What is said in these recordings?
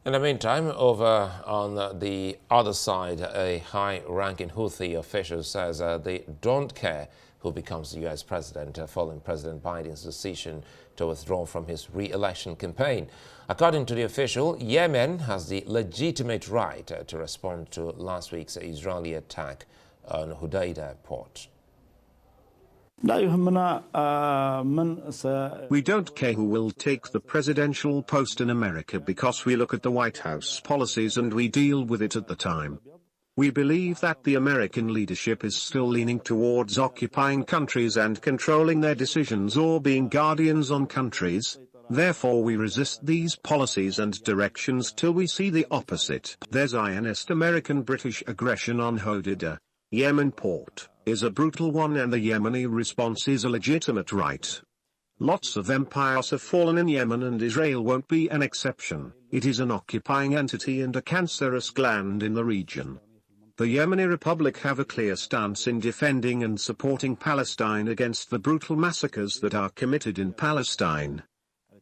In the meantime, over on the other side, a high-ranking Houthi official says they don't care who becomes the U.S. president following President Biden's decision to withdraw from his re-election campaign. According to the official, Yemen has the legitimate right to respond to last week's Israeli attack on Hodeidah port. We don't care who will take the presidential post in America because we look at the White House policies and we deal with it at the time. We believe that the American leadership is still leaning towards occupying countries and controlling their decisions or being guardians on countries. Therefore we resist these policies and directions till we see the opposite. There's Zionist American-British aggression on Hodeidah, Yemen port, is a brutal one, and the Yemeni response is a legitimate right. Lots of empires have fallen in Yemen and Israel won't be an exception. It is an occupying entity and a cancerous gland in the region. The Yemeni Republic have a clear stance in defending and supporting Palestine against the brutal massacres that are committed in Palestine.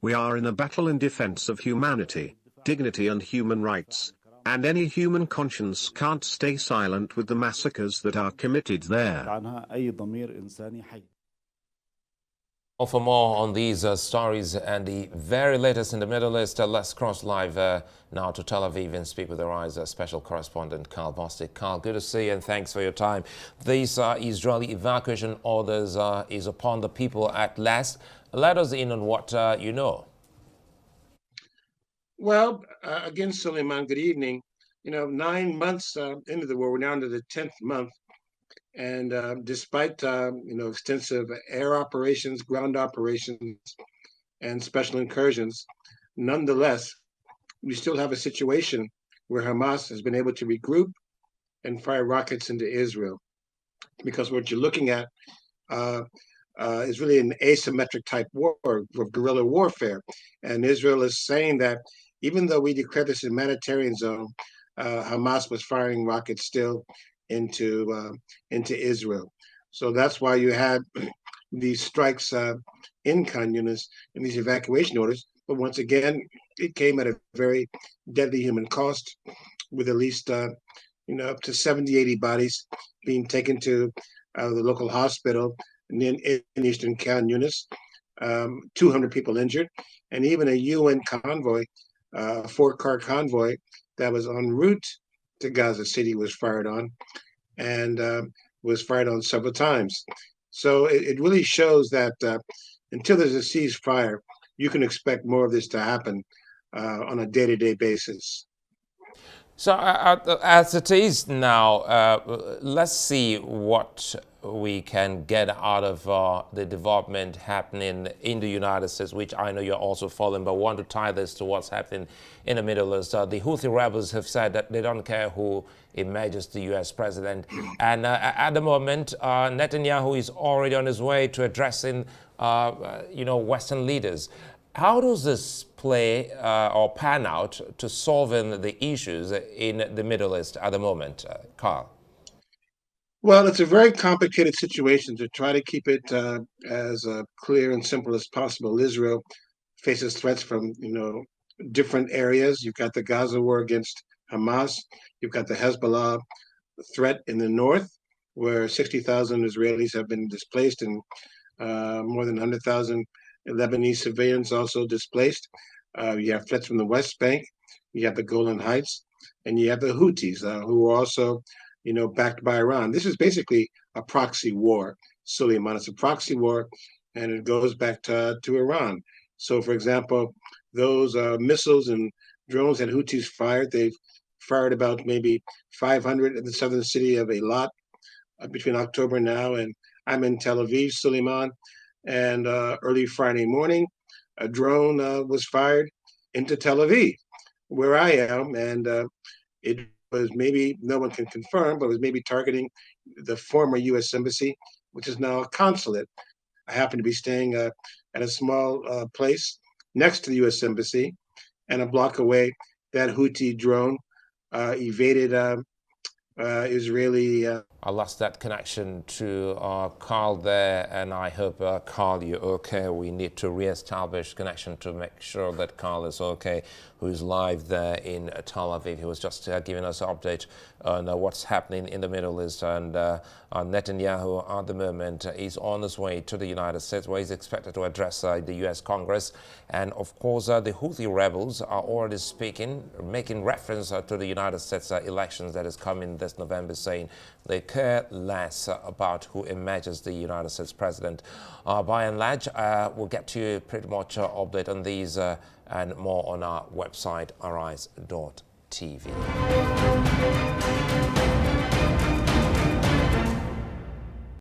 We are in a battle in defense of humanity, dignity and human rights, and any human conscience can't stay silent with the massacres that are committed there. For more on these stories and the very latest in the Middle East, let's cross live now to Tel Aviv and speak with our eyes special correspondent Karl Bostic. Karl, good to see you and thanks for your time. These Israeli evacuation orders is upon the people at last. Let us in on what you know. Well, again, Suleiman, good evening. 9 months into the war, we're now into the 10th month. And despite, extensive air operations, ground operations, and special incursions, nonetheless, we still have a situation where Hamas has been able to regroup and fire rockets into Israel. Because what you're looking at is really an asymmetric type war of guerrilla warfare. And Israel is saying that even though we declared this humanitarian zone, Hamas was firing rockets still into Israel. So that's why you had these strikes in Khan Yunis and these evacuation orders. But once again, it came at a very deadly human cost, with at least up to 70, 80 bodies being taken to the local hospital in eastern Khan Yunis, 200 people injured, and even a UN convoy, a 4-car convoy that was en route to Gaza City was fired on, and was fired on several times. So it really shows that until there's a ceasefire, you can expect more of this to happen on a day-to-day basis. So as it is now, let's see what we can get out of the development happening in the United States, which I know you're also following, but want to tie this to what's happening in the Middle East. The Houthi rebels have said that they don't care who emerges the U.S. president. And at the moment, Netanyahu is already on his way to addressing, Western leaders. How does this play or pan out to solving the issues in the Middle East at the moment, Karl? Well, it's a very complicated situation. To try to keep it as clear and simple as possible, Israel faces threats from different areas. You've got the Gaza war against Hamas. You've got the Hezbollah threat in the north, where 60,000 Israelis have been displaced and more than 100,000 Lebanese civilians also displaced. You have threats from the West Bank. You have the Golan Heights, and you have the Houthis, who are also backed by Iran. This is basically a proxy war, Suleiman. It's a proxy war, and it goes back to Iran. So, for example, those missiles and drones that Houthis fired, they've fired about maybe 500 in the southern city of Eilat between October now, and I'm in Tel Aviv, Suleiman, and early Friday morning, a drone was fired into Tel Aviv, where I am, and it was maybe, no one can confirm, but it was maybe targeting the former U.S. Embassy, which is now a consulate. I happen to be staying at a small place next to the U.S. Embassy, and a block away, that Houthi drone evaded Israeli I lost that connection to Karl there, and I hope, Karl, you're okay. We need to re-establish connection to make sure that Karl is okay, who is live there in Tel Aviv. He was just giving us an update on what's happening in the Middle East, and Netanyahu at the moment is on his way to the United States, where he's expected to address the U.S. Congress. And of course, the Houthi rebels are already speaking, making reference to the United States elections that is coming this November, saying they care less about who emerges the United States president. By and large, we'll get to you pretty much update on these and more on our website, arise.tv.